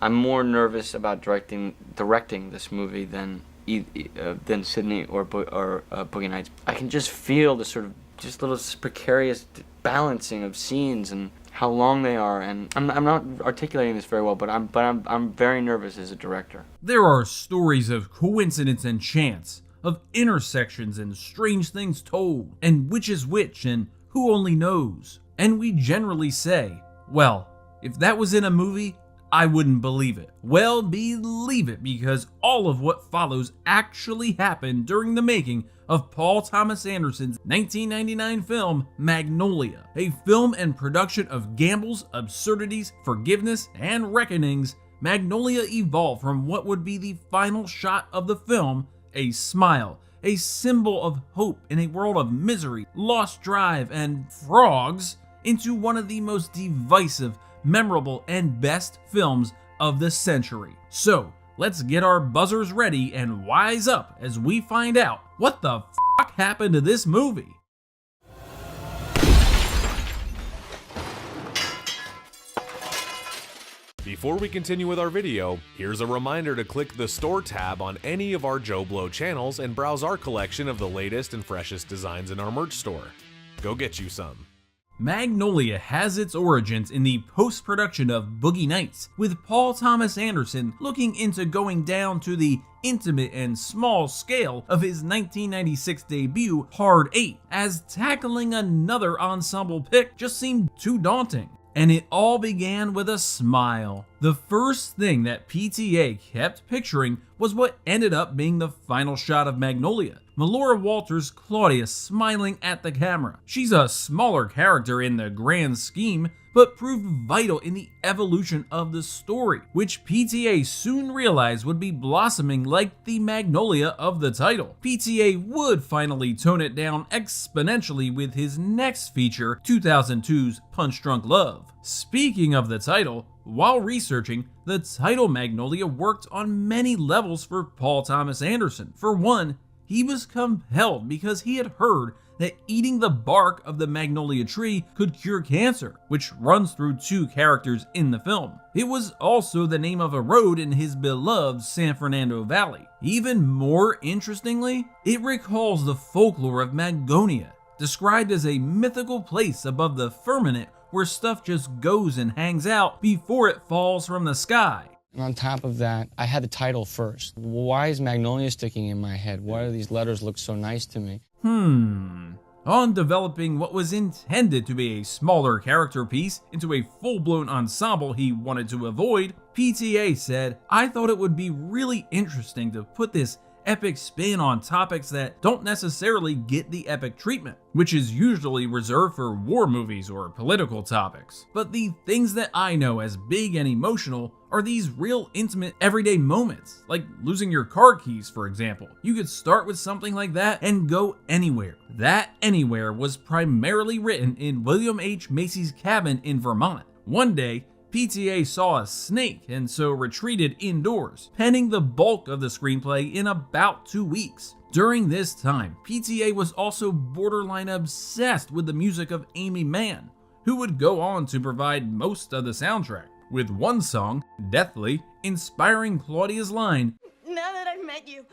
I'm more nervous about directing this movie than Sydney or Boogie Nights. I can just feel the sort of just little precarious balancing of scenes and how long they are, and I'm not articulating this very well, but I'm very nervous as a director. There are stories of coincidence and chance, of intersections and strange things told, and which is which, and who only knows. And we generally say, well, if that was in a movie, I wouldn't believe it. Well, believe it, because all of what follows actually happened during the making of Paul Thomas Anderson's 1999 film Magnolia, a film and production of gambles, absurdities, forgiveness, and reckonings. Magnolia evolved from what would be the final shot of the film, a smile, a symbol of hope in a world of misery, lost drive, and frogs, into one of the most divisive, memorable, and best films of the century. So, let's get our buzzers ready and wise up as we find out what the fuck happened to this movie. Before we continue with our video, here's a reminder to click the Store tab on any of our JoBlo channels and browse our collection of the latest and freshest designs in our merch store. Go get you some. Magnolia has its origins in the post-production of Boogie Nights, with Paul Thomas Anderson looking into going down to the intimate and small scale of his 1996 debut Hard 8, as tackling another ensemble pick just seemed too daunting. And it all began with a smile. The first thing that PTA kept picturing was what ended up being the final shot of Magnolia. Melora Walters' Claudia smiling at the camera. She's a smaller character in the grand scheme, but proved vital in the evolution of the story, which PTA soon realized would be blossoming like the Magnolia of the title. PTA would finally tone it down exponentially with his next feature, 2002's Punch Drunk Love. Speaking of the title, while researching, the title Magnolia worked on many levels for Paul Thomas Anderson. For one, he was compelled because he had heard that eating the bark of the magnolia tree could cure cancer, which runs through two characters in the film. It was also the name of a road in his beloved San Fernando Valley. Even more interestingly, it recalls the folklore of Magnolia, described as a mythical place above the firmament where stuff just goes and hangs out before it falls from the sky. And on top of that, I had the title first. Why is Magnolia sticking in my head? Why do these letters look so nice to me? On developing what was intended to be a smaller character piece into a full-blown ensemble he wanted to avoid, PTA said, "I thought it would be really interesting to put this epic spin on topics that don't necessarily get the epic treatment, which is usually reserved for war movies or political topics. But the things that I know as big and emotional are these real intimate everyday moments, like losing your car keys, for example. You could start with something like that and go anywhere. That anywhere was primarily written in William H. Macy's cabin in Vermont. One day, PTA saw a snake and so retreated indoors, penning the bulk of the screenplay in about 2 weeks. During this time, PTA was also borderline obsessed with the music of Amy Mann, who would go on to provide most of the soundtrack, with one song, Deathly, inspiring Claudia's line, "Now that I've met you,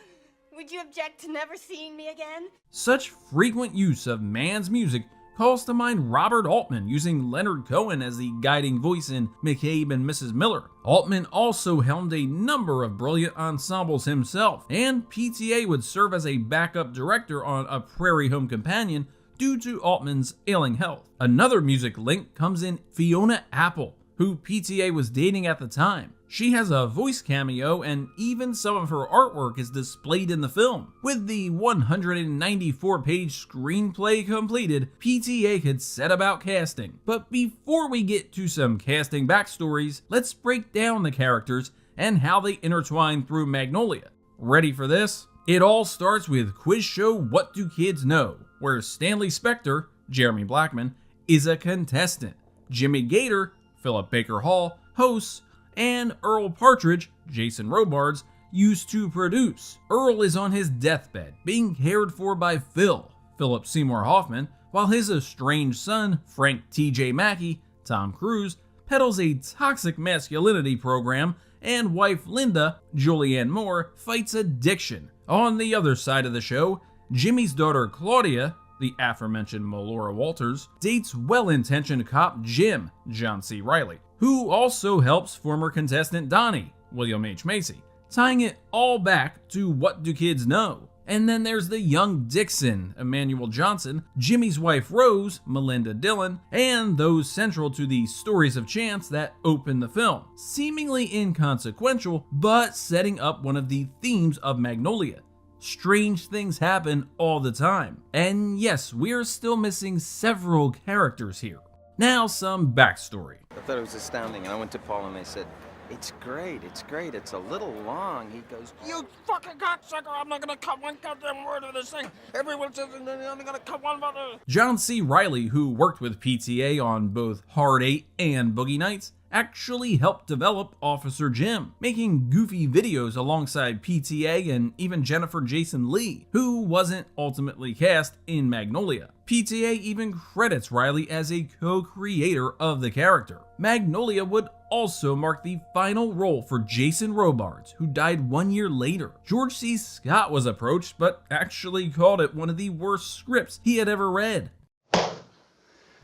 would you object to never seeing me again?" Such frequent use of Mann's music calls to mind Robert Altman using Leonard Cohen as the guiding voice in McCabe and Mrs. Miller. Altman also helmed a number of brilliant ensembles himself, and PTA would serve as a backup director on A Prairie Home Companion due to Altman's ailing health. Another music link comes in Fiona Apple, who PTA was dating at the time. She has a voice cameo, and even some of her artwork is displayed in the film. With the 194-page screenplay completed, PTA could set about casting. But before we get to some casting backstories, let's break down the characters and how they intertwine through Magnolia. Ready for this? It all starts with quiz show What Do Kids Know?, where Stanley Spector, Jeremy Blackman, is a contestant. Jimmy Gator, Philip Baker Hall, hosts, and Earl Partridge, Jason Robards, used to produce. Earl is on his deathbed, being cared for by Phil, Philip Seymour Hoffman, while his estranged son, Frank T.J. Mackey, Tom Cruise, peddles a toxic masculinity program and wife Linda, Julianne Moore, fights addiction. On the other side of the show, Jimmy's daughter Claudia, the aforementioned Melora Walters, dates well-intentioned cop Jim, John C. Reilly, who also helps former contestant Donnie, William H. Macy, tying it all back to What Do Kids Know? And then there's the young Dixon, Emmanuel Johnson, Jimmy's wife Rose, Melinda Dillon, and those central to the stories of chance that open the film, seemingly inconsequential, but setting up one of the themes of Magnolia. Strange things happen all the time. And yes, we're still missing several characters here. Now some backstory. I thought it was astounding, and I went to Paul and I said, it's great, it's a little long. He goes, you fucking cocksucker, I'm not gonna cut one goddamn word of this thing. Everyone says I'm only gonna cut one word. John C. Reilly, who worked with PTA on both Hard 8 and Boogie Nights, actually helped develop Officer Jim, making goofy videos alongside PTA and even Jennifer Jason Leigh, who wasn't ultimately cast in Magnolia. PTA even credits Reilly as a co-creator of the character. Magnolia would also mark the final role for Jason Robards, who died 1 year later. George C. Scott was approached, but actually called it one of the worst scripts he had ever read.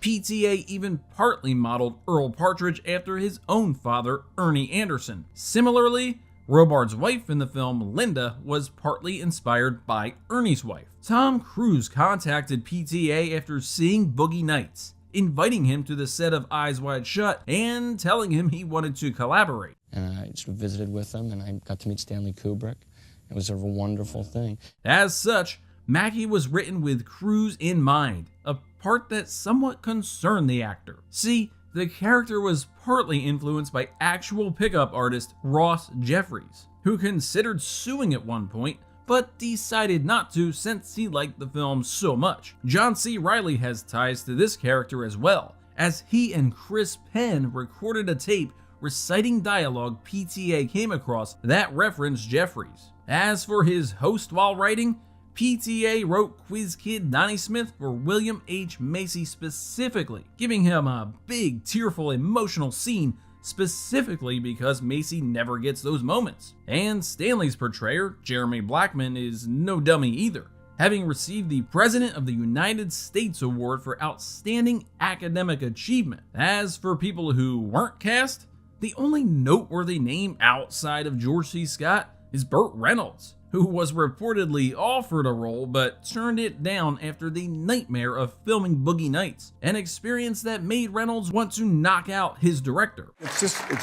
PTA even partly modeled Earl Partridge after his own father, Ernie Anderson. Similarly, Robards' wife in the film, Linda, was partly inspired by Ernie's wife. Tom Cruise contacted PTA after seeing Boogie Nights, inviting him to the set of Eyes Wide Shut and telling him he wanted to collaborate. And I just visited with them, and I got to meet Stanley Kubrick. It was a wonderful thing. As such, Mackie was written with Cruise in mind, a part that somewhat concerned the actor. See, the character was partly influenced by actual pickup artist Ross Jeffries, who considered suing at one point, but decided not to since he liked the film so much. John C. Reilly has ties to this character as well, as he and Chris Penn recorded a tape reciting dialogue PTA came across that referenced Jeffries. As for his host while writing, PTA wrote Quiz Kid Donnie Smith for William H. Macy specifically, giving him a big, tearful, emotional scene specifically because Macy never gets those moments. And Stanley's portrayer, Jeremy Blackman, is no dummy either, having received the President of the United States Award for Outstanding Academic Achievement. As for people who weren't cast, the only noteworthy name outside of George C. Scott is Burt Reynolds, who was reportedly offered a role but turned it down after the nightmare of filming Boogie Nights, an experience that made Reynolds want to knock out his director. It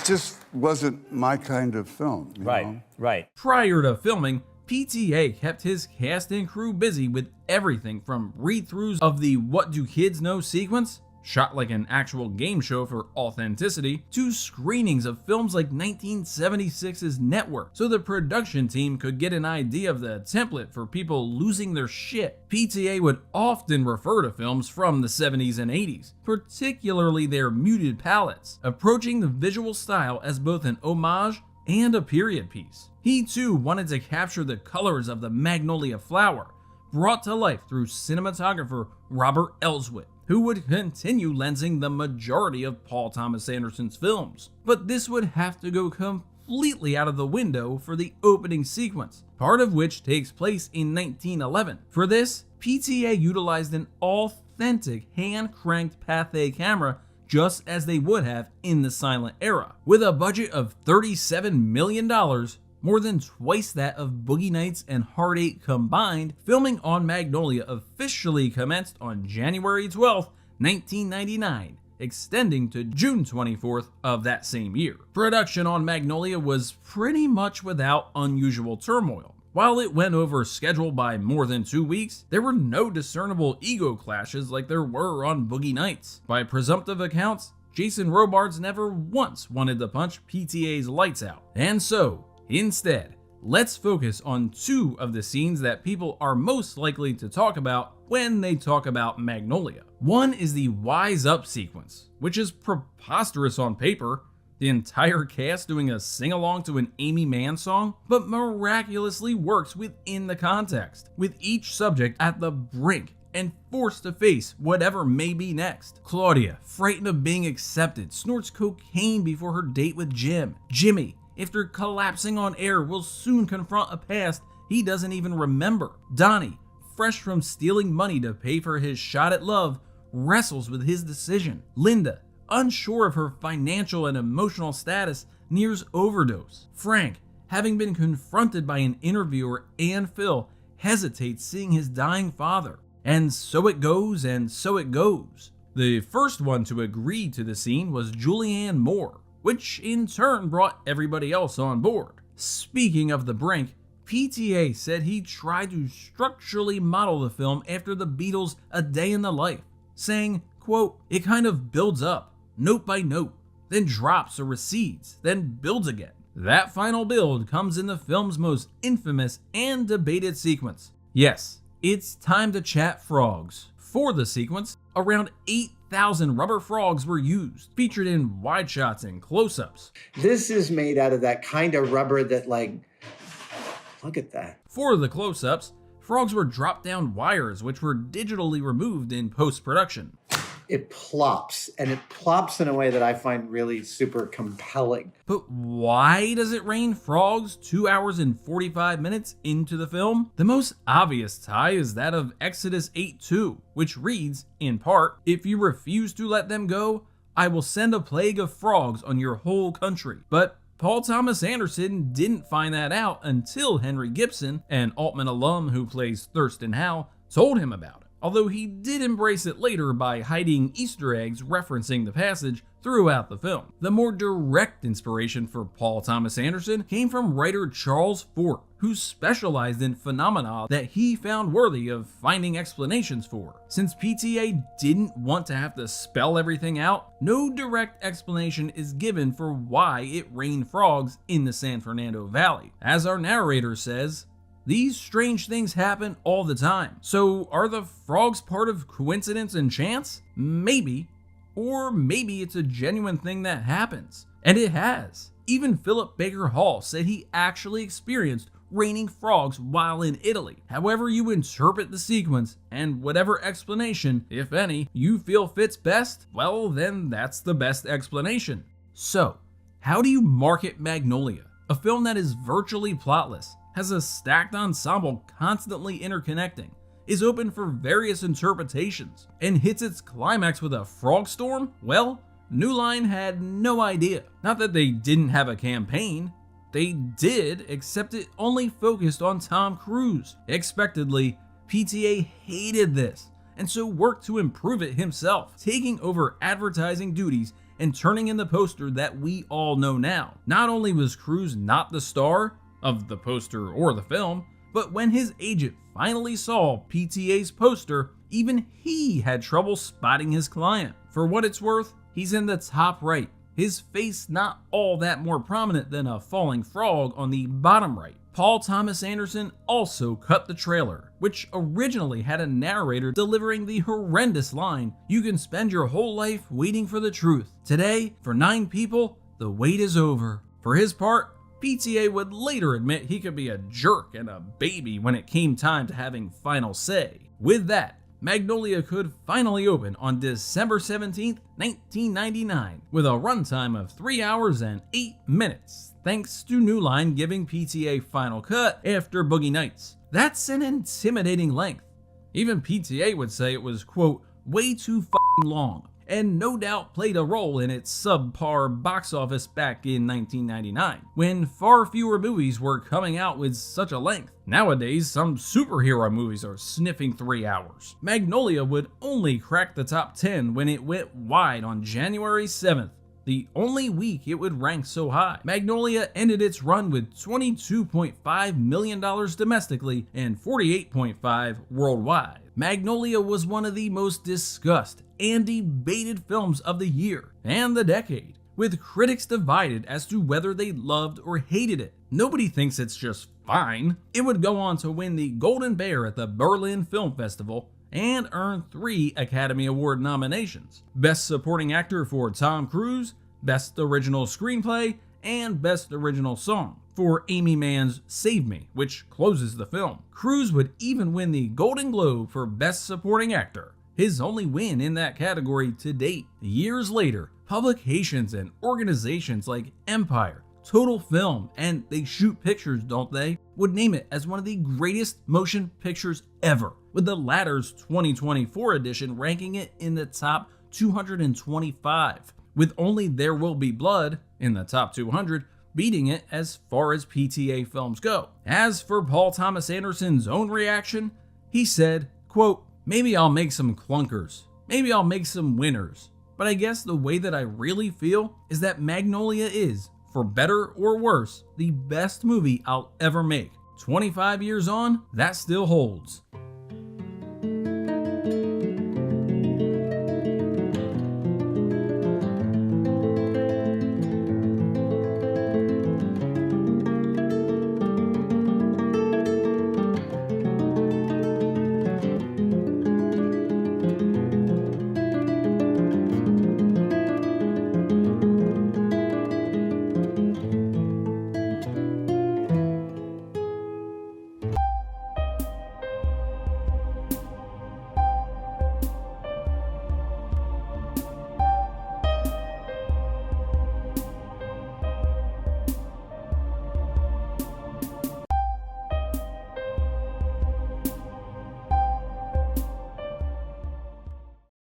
just wasn't my kind of film. You know? Right. Prior to filming, PTA kept his cast and crew busy with everything from read-throughs of the What Do Kids Know sequence, shot like an actual game show for authenticity, to screenings of films like 1976's Network, so the production team could get an idea of the template for people losing their shit. PTA would often refer to films from the 70s and 80s, particularly their muted palettes, approaching the visual style as both an homage and a period piece. He too wanted to capture the colors of the magnolia flower, brought to life through cinematographer Robert Elswit, who would continue lensing the majority of Paul Thomas Anderson's films. But this would have to go completely out of the window for the opening sequence, part of which takes place in 1911. For this, PTA utilized an authentic hand-cranked Pathé camera just as they would have in the silent era. With a budget of $37 million, more than twice that of Boogie Nights and Hard 8 combined, filming on Magnolia officially commenced on January 12, 1999, extending to June 24th of that same year. Production on Magnolia was pretty much without unusual turmoil. While it went over schedule by more than 2 weeks, there were no discernible ego clashes like there were on Boogie Nights. By presumptive accounts, Jason Robards never once wanted to punch PTA's lights out. And so, instead, let's focus on two of the scenes that people are most likely to talk about when they talk about Magnolia. One is the Wise Up sequence, which is preposterous on paper, the entire cast doing a sing-along to an Amy Mann song, but miraculously works within the context, with each subject at the brink and forced to face whatever may be next. Claudia, frightened of being accepted, snorts cocaine before her date with Jim. Jimmy, after collapsing on air, will soon confront a past he doesn't even remember. Donnie, fresh from stealing money to pay for his shot at love, wrestles with his decision. Linda, unsure of her financial and emotional status, nears overdose. Frank, having been confronted by an interviewer and Phil, hesitates seeing his dying father. And so it goes, and so it goes. The first one to agree to the scene was Julianne Moore, which in turn brought everybody else on board. Speaking of the brink, PTA said he tried to structurally model the film after the Beatles' A Day in the Life, saying, quote, "It kind of builds up, note by note, then drops or recedes, then builds again. That final build comes in the film's most infamous and debated sequence. Yes, it's time to chat frogs. For the sequence, around 8,000 rubber frogs were used, featured in wide shots and close-ups. This is made out of that kind of rubber that, like, look at that. For the close-ups, frogs were dropped down wires which were digitally removed in post-production. It plops, and it plops in a way that I find really super compelling. But why does it rain frogs 2 hours and 45 minutes into the film? The most obvious tie is that of Exodus 8:2, which reads, in part, "If you refuse to let them go, I will send a plague of frogs on your whole country." But Paul Thomas Anderson didn't find that out until Henry Gibson, an Altman alum who plays Thurston Howe, told him about it. Although he did embrace it later by hiding Easter eggs referencing the passage throughout the film. The more direct inspiration for Paul Thomas Anderson came from writer Charles Fort, who specialized in phenomena that he found worthy of finding explanations for. Since PTA didn't want to have to spell everything out, no direct explanation is given for why it rained frogs in the San Fernando Valley. As our narrator says, "These strange things happen all the time. So are the frogs part of coincidence and chance? Maybe. Or maybe it's a genuine thing that happens." And it has. Even Philip Baker Hall said he actually experienced raining frogs while in Italy. However you interpret the sequence, and whatever explanation, if any, you feel fits best, well then that's the best explanation. So, how do you market Magnolia? A film that is virtually plotless, has a stacked ensemble constantly interconnecting, is open for various interpretations, and hits its climax with a frog storm? Well, New Line had no idea. Not that they didn't have a campaign. They did, except it only focused on Tom Cruise. Expectedly, PTA hated this, and so worked to improve it himself, taking over advertising duties and turning in the poster that we all know now. Not only was Cruise not the star of the poster or the film, but when his agent finally saw PTA's poster, even he had trouble spotting his client. For what it's worth, he's in the top right, his face not all that more prominent than a falling frog on the bottom right. Paul Thomas Anderson also cut the trailer, which originally had a narrator delivering the horrendous line, "You can spend your whole life waiting for the truth. Today, for 9 people, the wait is over." For his part, PTA would later admit he could be a jerk and a baby when it came time to having final say. With that, Magnolia could finally open on December 17th, 1999, with a runtime of 3 hours and 8 minutes, thanks to New Line giving PTA final cut after Boogie Nights. That's an intimidating length. Even PTA would say it was, quote, "way too f***ing long," and no doubt played a role in its subpar box office back in 1999, when far fewer movies were coming out with such a length. Nowadays, some superhero movies are sniffing 3 hours. Magnolia would only crack the top 10 when it went wide on January 7th, the only week it would rank so high. Magnolia ended its run with $22.5 million domestically and $48.5 worldwide. Magnolia was one of the most discussed and debated films of the year and the decade, with critics divided as to whether they loved or hated it. Nobody thinks it's just fine. It would go on to win the Golden Bear at the Berlin Film Festival and earn 3 Academy Award nominations: Best Supporting Actor for Tom Cruise, Best Original Screenplay, and Best Original Song for Amy Mann's Save Me, which closes the film. Cruise would even win the Golden Globe for Best Supporting Actor, his only win in that category to date. Years later, publications and organizations like Empire, Total Film, and they shoot pictures, don't they, would name it as one of the greatest motion pictures ever, with the latter's 2024 edition ranking it in the top 225, with only There Will Be Blood in the top 200 beating it as far as PTA films go. As for Paul Thomas Anderson's own reaction, he said, quote, "Maybe I'll make some clunkers, maybe I'll make some winners, but I guess the way that I really feel is that Magnolia is, for better or worse, the best movie I'll ever make. 25 years on, that still holds."